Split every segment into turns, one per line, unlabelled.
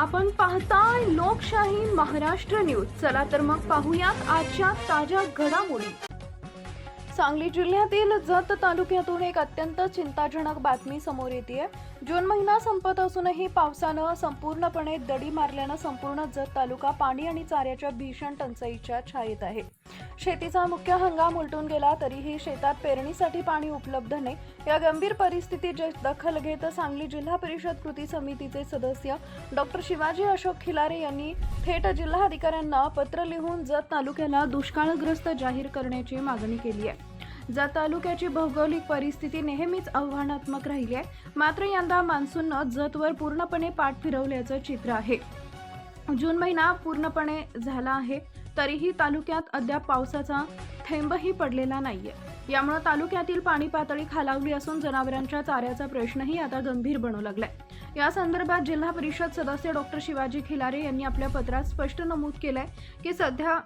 आपण पाहताय लोकशाही महाराष्ट्र न्यूज। चला तर मग पाहूयात आजच्या ताज्या घडामोडी। सांगली जिल्ह्यातील जत तालुक्यातून एक अत्यंत चिंताजनक बातमी समोर येते। जून महिना संपत असूनही पावसानं संपूर्णपणे दडी मारल्यानं संपूर्ण जत तालुका पाणी आणि चाऱ्याच्या भीषण टंचाईच्या छायेत आहे। शेतीचा मुख्य हंगाम उलटून गेला तरीही शेतात पेरणीसाठी पाणी उपलब्ध नाही। या गंभीर परिस्थितीची दखल घेत सांगली जिल्हा परिषद कृती समितीचे सदस्य डॉक्टर शिवाजी अशोक खिलारे यांनी थेट जिल्हाधिकाऱ्यांना पत्र लिहून जत तालुक्याला दुष्काळग्रस्त जाहीर करण्याची मागणी केली आहे। जत तालुक्याची भौगोलिक परिस्थिती नेहमीच आव्हानात्मक राहिली आहे, मात्र यंदा मान्सूननं जतवर पूर्णपणे पाठ फिरवल्याचं चित्र आहे। जून महिना पूर्णपणे झाला आहे तरीही तालुक्यात अद्याप पावसाचा थेंबही पडलेला नाहीये। यामुळे तालुक्यातील पाणी पातळी खालावली असून जनावरांच्या चाऱ्याचा प्रश्नही आता गंभीर बनू लागलाय। या संदर्भात जिल्हा परिषद सदस्य डॉक्टर शिवाजी खिलारे यांनी आपल्या पत्रात स्पष्ट नमूद केलंय की सध्या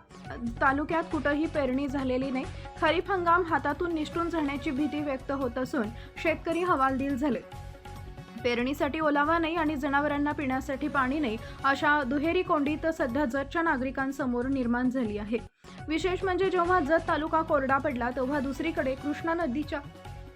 तालुक्यात कुठेही पेरणी झालेली नाही। खरीप हंगाम हातातून निसटून जाण्याची भीती व्यक्त होत असून शेतकरी हवालदिल झाले। पेरणीसाठी ओलावा नाही आणि जनावरांना पिण्यासाठी पाणी नाही अशा दुहेरी कोंडीत सध्या जतच्या नागरिकांसमोर निर्माण झाली आहे। विशेष म्हणजे जेव्हा जत तालुका कोरडा पडला तेव्हा दुसरीकडे कृष्णा नदीच्या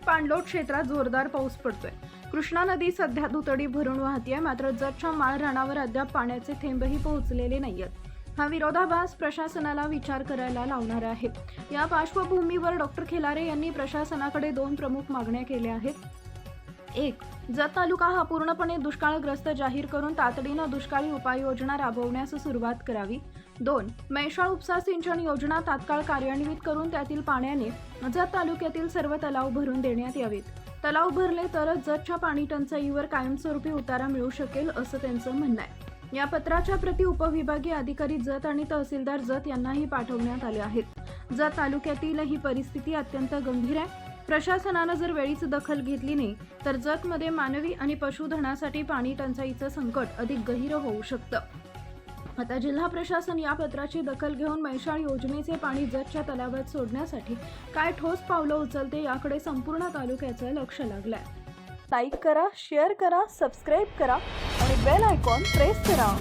पाणलोट क्षेत्रात जोरदार पाऊस पडतोय। कृष्णा नदी सध्या दुतडी भरून वाहतीये, मात्र जतच्या माळ रानावर अद्याप पाण्याचे थेंबही पोहोचलेले नाहीयेत। हा विरोधाभास प्रशासनाला विचार करायला लावणारा आहे। या पार्श्वभूमीवर डॉक्टर खिलारे यांनी प्रशासनाकडे दोन प्रमुख मागण्या केल्या आहेत। एक, जत तालुका हा पूर्णपणे दुष्काळग्रस्त जाहीर करून तातडीनं दुष्काळी उपाययोजना राबवण्यास सुरुवात करावी। दोन, मैशाळ उपसा सिंचन योजना तात्काळ कार्यान्वित करून त्यातील पाण्याने जत तालुक्यातील सर्व तलाव भरून देण्यात यावेत। तलाव भरले तरच जतच्या पाणी टंचाईवर कायमस्वरूपी उतारा मिळू शकेल असं त्यांचं म्हणणं आहे। या पत्राच्या प्रति उपविभागीय अधिकारी जत आणि तहसीलदार जत यांनाही पाठवण्यात आले आहेत। जत तालुक्यातील ही परिस्थिती अत्यंत गंभीर आहे। प्रशासनानं जर वेळीच दखल घेतली नाही तर जतमध्ये मानवी आणि पशुधनासाठी पाणी टंचाईचं संकट अधिक गहिरं होऊ शकतं। आता जिल्हा प्रशासन या पत्राची दखल घेऊन मैशाळ योजनेचे पाणी जतच्या तलावात सोडण्यासाठी काय ठोस पावलं उचलते याकडे संपूर्ण तालुक्याचं लक्ष लागलंय। लाईक करा, शेअर करा, सबस्क्राईब करा आणि बेल आयकॉन प्रेस करा।